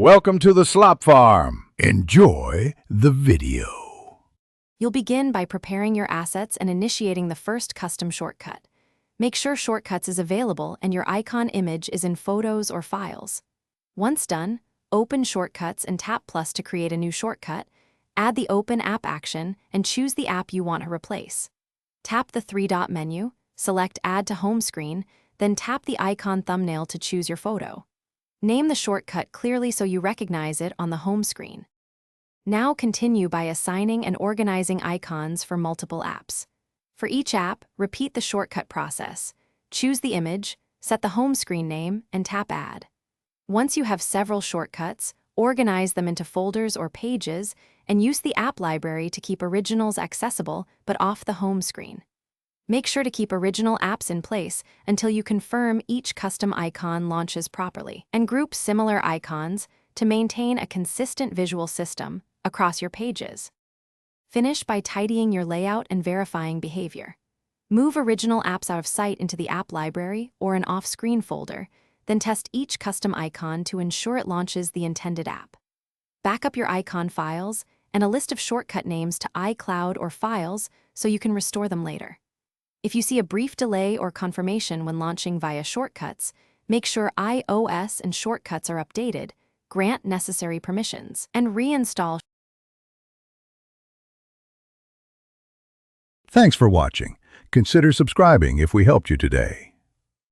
Welcome to the Slop Farm. Enjoy the video. You'll begin by preparing your assets and initiating the first custom shortcut. Make sure Shortcuts is available and your icon image is in Photos or Files. Once done, open Shortcuts and tap plus to create a new shortcut, add the Open App action, and choose the app you want to replace. Tap the three-dot menu, select Add to Home Screen, then tap the icon thumbnail to choose your photo. Name the shortcut clearly so you recognize it on the home screen. Now continue by assigning and organizing icons for multiple apps. For each app, repeat the shortcut process. Choose the image, set the home screen name, and tap Add. Once you have several shortcuts, organize them into folders or pages, and use the app library to keep originals accessible but off the home screen. Make sure to keep original apps in place until you confirm each custom icon launches properly, and group similar icons to maintain a consistent visual system across your pages. Finish by tidying your layout and verifying behavior. Move original apps out of sight into the app library or an off-screen folder, then test each custom icon to ensure it launches the intended app. Back up your icon files and a list of shortcut names to iCloud or Files so you can restore them later. If you see a brief delay or confirmation when launching via Shortcuts, make sure iOS and Shortcuts are updated, grant necessary permissions, and reinstall. Thanks for watching. Consider subscribing if we helped you today.